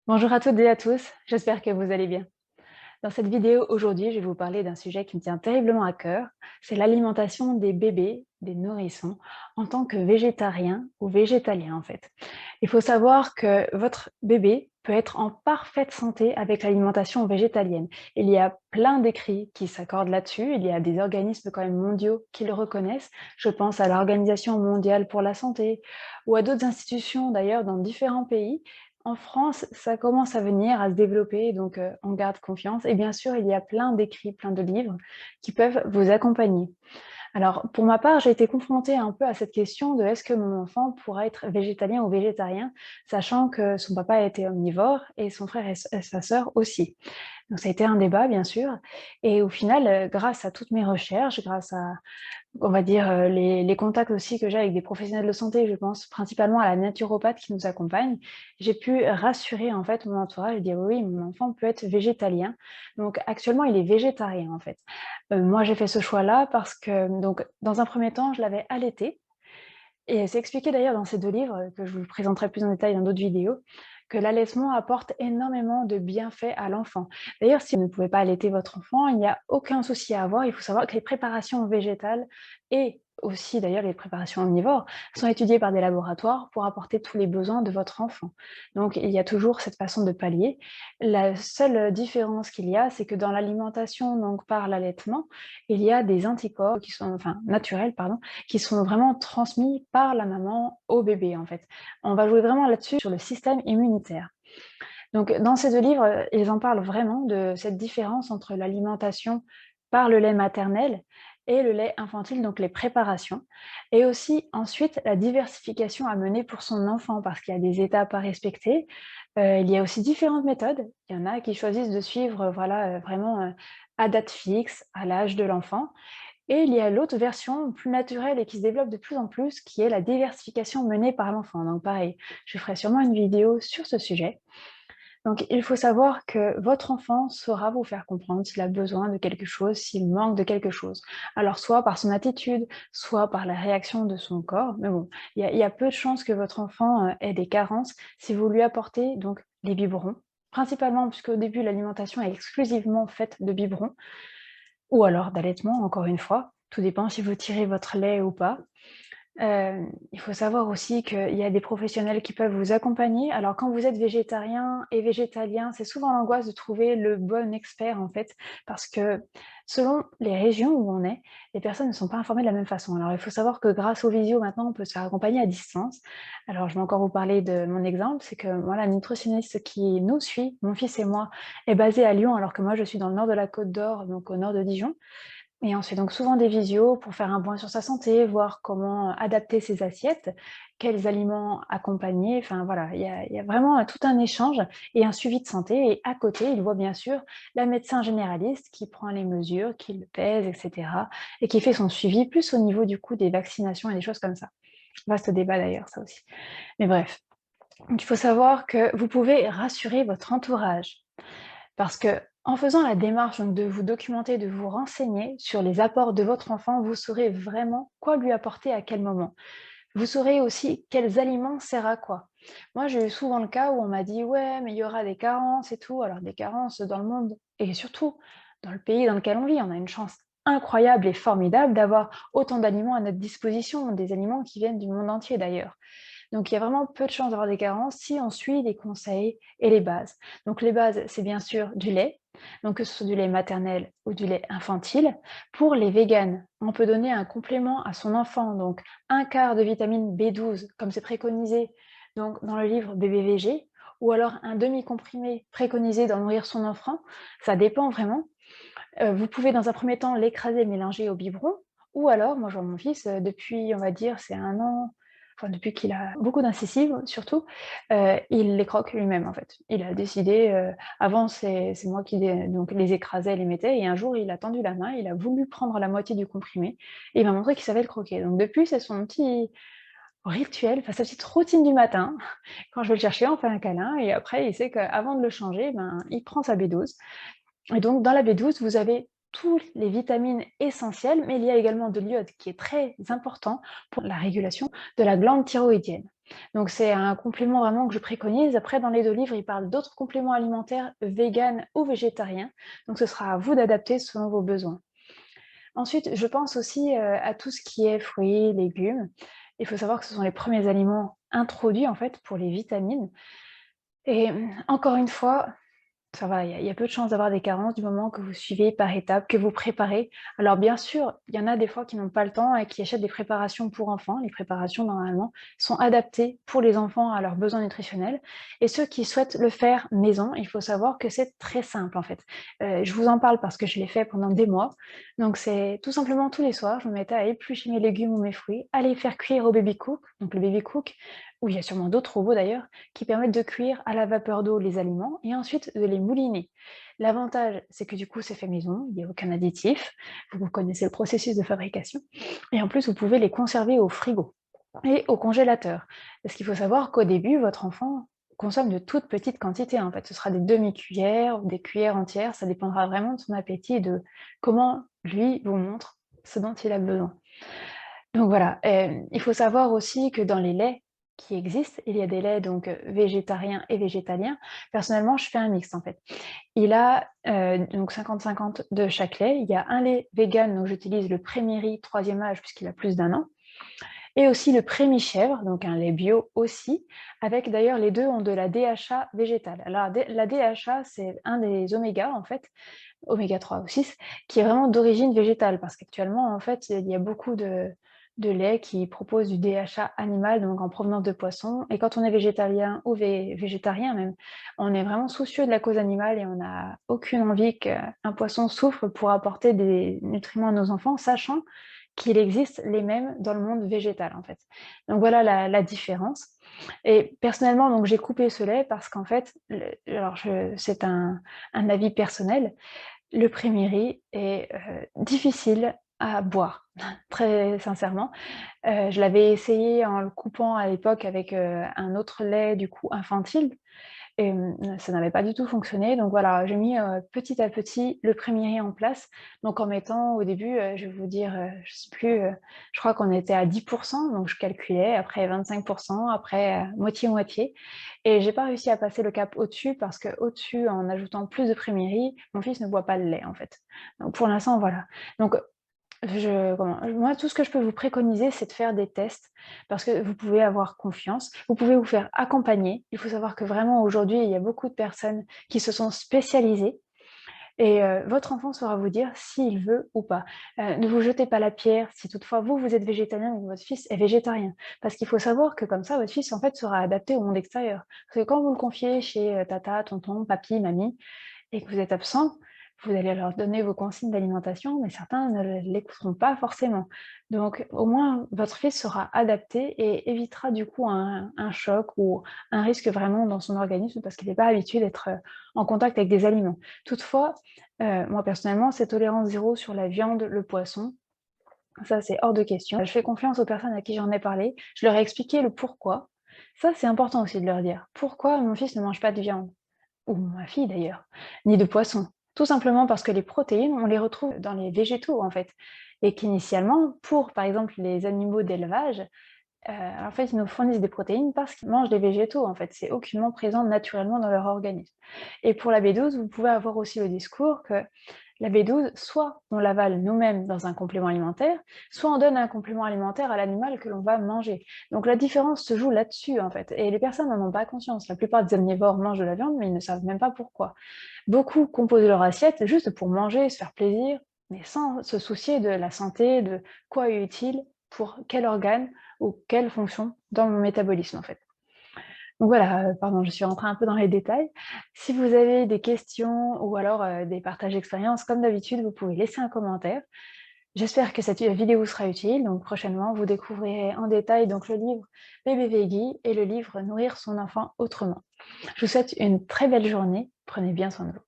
Bonjour à toutes et à tous, j'espère que vous allez bien. Dans cette vidéo aujourd'hui, je vais vous parler d'un sujet qui me tient terriblement à cœur, c'est l'alimentation des bébés, des nourrissons, en tant que végétarien ou végétalien en fait. Il faut savoir que votre bébé peut être en parfaite santé avec l'alimentation végétalienne. Il y a plein d'écrits qui s'accordent là-dessus, il y a des organismes quand même mondiaux qui le reconnaissent. Je pense à l'Organisation mondiale pour la santé ou à d'autres institutions d'ailleurs dans différents pays. En France, ça commence à venir, à se développer, donc on garde confiance. Et bien sûr, il y a plein d'écrits, plein de livres qui peuvent vous accompagner. Alors, pour ma part, j'ai été confrontée un peu à cette question de est-ce que mon enfant pourra être végétalien ou végétarien, sachant que son papa était omnivore et son frère et sa sœur aussi. Donc ça a été un débat, bien sûr. Et au final, grâce à toutes mes recherches, grâce à on va dire, les contacts aussi que j'ai avec des professionnels de santé, je pense principalement à la naturopathe qui nous accompagne. J'ai pu rassurer en fait mon entourage et dire: «Oui, oui, mon enfant peut être végétalien». Donc actuellement, il est végétarien en fait. Moi, j'ai fait ce choix-là parce que donc dans un premier temps, je l'avais allaité et c'est expliqué d'ailleurs dans ces 2 livres, que je vous présenterai plus en détail dans d'autres vidéos, que l'allaitement apporte énormément de bienfaits à l'enfant. D'ailleurs, si vous ne pouvez pas allaiter votre enfant, il n'y a aucun souci à avoir. Il faut savoir que les préparations végétales et aussi d'ailleurs les préparations omnivores sont étudiées par des laboratoires pour apporter tous les besoins de votre enfant. Donc il y a toujours cette façon de pallier. La seule différence qu'il y a, c'est que dans l'alimentation, donc par l'allaitement, il y a des anticorps qui sont enfin naturels pardon, qui sont vraiment transmis par la maman au bébé, en fait. On va jouer vraiment là-dessus, sur le système immunitaire. Donc dans ces 2 livres, ils en parlent vraiment de cette différence entre l'alimentation par le lait maternel et le lait infantile, donc les préparations et aussi ensuite la diversification à mener pour son enfant parce qu'il y a des étapes à respecter. Il y a aussi différentes méthodes. Il y en a qui choisissent de suivre, voilà, vraiment, à date fixe, à l'âge de l'enfant et il y a l'autre version plus naturelle et qui se développe de plus en plus, qui est la diversification menée par l'enfant. Donc pareil, je ferai sûrement une vidéo sur ce sujet. Donc il faut savoir que votre enfant saura vous faire comprendre s'il a besoin de quelque chose, s'il manque de quelque chose. Alors soit par son attitude, soit par la réaction de son corps, mais bon, il y a peu de chances que votre enfant ait des carences si vous lui apportez donc les biberons, principalement puisqu'au début l'alimentation est exclusivement faite de biberons, ou alors d'allaitement, encore une fois, tout dépend si vous tirez votre lait ou pas. Il faut savoir aussi qu'il y a des professionnels qui peuvent vous accompagner. Alors quand vous êtes végétarien et végétalien, c'est souvent l'angoisse de trouver le bon expert en fait, parce que selon les régions où on est, les personnes ne sont pas informées de la même façon. Alors il faut savoir que grâce aux visio maintenant, on peut se faire accompagner à distance. Alors je vais encore vous parler de mon exemple, c'est que moi la nutritionniste qui nous suit, mon fils et moi, est basée à Lyon alors que moi je suis dans le nord de la Côte d'Or, donc au nord de Dijon. Et on se fait donc souvent des visios pour faire un point sur sa santé, voir comment adapter ses assiettes, quels aliments accompagner. Enfin voilà, il y a vraiment tout un échange et un suivi de santé. Et à côté, il voit bien sûr la médecin généraliste qui prend les mesures, qui le pèse, etc. et qui fait son suivi plus au niveau du coup des vaccinations et des choses comme ça. Vaste débat d'ailleurs, ça aussi. Mais bref, donc il faut savoir que vous pouvez rassurer votre entourage. Parce que en faisant la démarche donc de vous documenter, de vous renseigner sur les apports de votre enfant, vous saurez vraiment quoi lui apporter à quel moment. Vous saurez aussi quels aliments servent à quoi. Moi, j'ai eu souvent le cas où on m'a dit: «Ouais, mais il y aura des carences et tout». Alors des carences dans le monde et surtout dans le pays dans lequel on vit, on a une chance incroyable et formidable d'avoir autant d'aliments à notre disposition, des aliments qui viennent du monde entier d'ailleurs. Donc il y a vraiment peu de chances d'avoir des carences si on suit les conseils et les bases. Donc les bases, c'est bien sûr du lait, donc que ce soit du lait maternel ou du lait infantile. Pour les véganes, on peut donner un complément à son enfant, donc un quart de vitamine B12, comme c'est préconisé donc, dans le livre BBVG, ou alors un demi-comprimé préconisé d'en nourrir son enfant. Ça dépend vraiment. Vous pouvez dans un premier temps l'écraser, mélanger au biberon, ou alors, moi je vois mon fils, depuis on va dire c'est 1 an, enfin depuis qu'il a beaucoup d'incisives surtout, il les croque lui-même en fait. Il a décidé, avant c'est moi qui donc les écrasais, les mettais et un jour il a tendu la main, il a voulu prendre la moitié du comprimé et il m'a montré qu'il savait le croquer. Donc depuis c'est son petit rituel, enfin sa petite routine du matin. Quand je vais le chercher, on fait un câlin et après il sait qu'avant de le changer, ben, il prend sa B12 et donc dans la B12, vous avez toutes les vitamines essentielles, mais il y a également de l'iode qui est très important pour la régulation de la glande thyroïdienne. Donc c'est un complément vraiment que je préconise. Après, dans les 2 livres, ils parlent d'autres compléments alimentaires véganes ou végétariens. Donc ce sera à vous d'adapter selon vos besoins. Ensuite, je pense aussi, à tout ce qui est fruits, légumes. Il faut savoir que ce sont les premiers aliments introduits, en fait, pour les vitamines et encore une fois, ça va, il y a peu de chances d'avoir des carences du moment que vous suivez par étapes, que vous préparez. Alors bien sûr, il y en a des fois qui n'ont pas le temps et qui achètent des préparations pour enfants. Les préparations, normalement, sont adaptées pour les enfants à leurs besoins nutritionnels et ceux qui souhaitent le faire maison, il faut savoir que c'est très simple, en fait. Je vous en parle parce que je l'ai fait pendant des mois. Donc c'est tout simplement tous les soirs, je me mettais à éplucher mes légumes ou mes fruits, à les faire cuire au baby cook. Donc le baby cook, où il y a sûrement d'autres robots d'ailleurs, qui permettent de cuire à la vapeur d'eau les aliments et ensuite de les mouliner. L'avantage, c'est que du coup, c'est fait maison, il n'y a aucun additif, vous connaissez le processus de fabrication, et en plus, vous pouvez les conserver au frigo et au congélateur. Parce qu'il faut savoir qu'au début, votre enfant consomme de toutes petites quantités. En fait, ce sera des demi-cuillères ou des cuillères entières, ça dépendra vraiment de son appétit et de comment lui vous montre ce dont il a besoin. Donc voilà, il faut savoir aussi que dans les laits qui existent, il y a des laits donc végétariens et végétaliens. Personnellement, je fais un mix en fait. Il a donc 50-50 de chaque lait. Il y a un lait vegan, donc j'utilise le Pré-Miri 3e âge puisqu'il a plus d'1 an et aussi le Pré-Mi-Chèvre, donc un lait bio aussi, avec d'ailleurs les 2 ont de la DHA végétale. Alors la DHA, c'est un des oméga en fait, oméga 3 ou 6, qui est vraiment d'origine végétale parce qu'actuellement en fait, il y a beaucoup de laits qui proposent du DHA animal, donc en provenance de poissons et quand on est végétalien ou végétarien même, on est vraiment soucieux de la cause animale et on n'a aucune envie qu'un poisson souffre pour apporter des nutriments à nos enfants, sachant qu'il existe les mêmes dans le monde végétal en fait. Donc voilà la différence et personnellement donc j'ai coupé ce lait parce qu'en fait, alors c'est un avis personnel, le Pré-Miri est, difficile à boire, très sincèrement. Je l'avais essayé en le coupant à l'époque avec, un autre lait du coup infantile et ça n'avait pas du tout fonctionné. Donc voilà, j'ai mis, petit à petit le Pré-Miri en place. Donc en mettant au début, je vais vous dire, je sais plus, je crois qu'on était à 10 donc je calculais, après 25 après, moitié-moitié et j'ai pas réussi à passer le cap au-dessus parce qu'au-dessus, en ajoutant plus de Pré-Miri, mon fils ne boit pas le lait en fait. Donc pour l'instant, voilà. Donc moi, tout ce que je peux vous préconiser, c'est de faire des tests parce que vous pouvez avoir confiance. Vous pouvez vous faire accompagner. Il faut savoir que vraiment aujourd'hui, il y a beaucoup de personnes qui se sont spécialisées et votre enfant saura vous dire s'il veut ou pas. Ne vous jetez pas la pierre si toutefois vous, vous êtes végétalien et que votre fils est végétarien. Parce qu'il faut savoir que comme ça, votre fils, en fait, sera adapté au monde extérieur. Parce que quand vous le confiez chez, tata, tonton, papy, mamie et que vous êtes absent, vous allez leur donner vos consignes d'alimentation, mais certains ne l'écouteront pas forcément. Donc au moins, votre fils sera adapté et évitera du coup un choc ou un risque vraiment dans son organisme parce qu'il n'est pas habitué d'être, en contact avec des aliments. Toutefois, moi personnellement, c'est tolérance zéro sur la viande, le poisson, ça c'est hors de question. Je fais confiance aux personnes à qui j'en ai parlé, je leur ai expliqué le pourquoi. Ça, c'est important aussi de leur dire: «Pourquoi mon fils ne mange pas de viande?» ou ma fille d'ailleurs, ni de poisson. Tout simplement parce que les protéines, on les retrouve dans les végétaux en fait. Et qu'initialement, pour par exemple les animaux d'élevage, en fait, ils nous fournissent des protéines parce qu'ils mangent des végétaux en fait. C'est aucunement présent naturellement dans leur organisme. Et pour la B12, vous pouvez avoir aussi le discours que la B12, soit on l'avale nous-mêmes dans un complément alimentaire, soit on donne un complément alimentaire à l'animal que l'on va manger. Donc la différence se joue là-dessus en fait. Et les personnes n'en ont pas conscience. La plupart des omnivores mangent de la viande, mais ils ne savent même pas pourquoi. Beaucoup composent leur assiette juste pour manger, se faire plaisir, mais sans se soucier de la santé, de quoi est utile, pour quel organe ou quelle fonction dans mon métabolisme en fait. Donc voilà, pardon, je suis rentrée un peu dans les détails. Si vous avez des questions ou alors, des partages d'expériences, comme d'habitude, vous pouvez laisser un commentaire. J'espère que cette vidéo sera utile, donc prochainement vous découvrirez en détail donc le livre Bébé Veggie et le livre Nourrir son enfant autrement. Je vous souhaite une très belle journée, prenez bien soin de vous.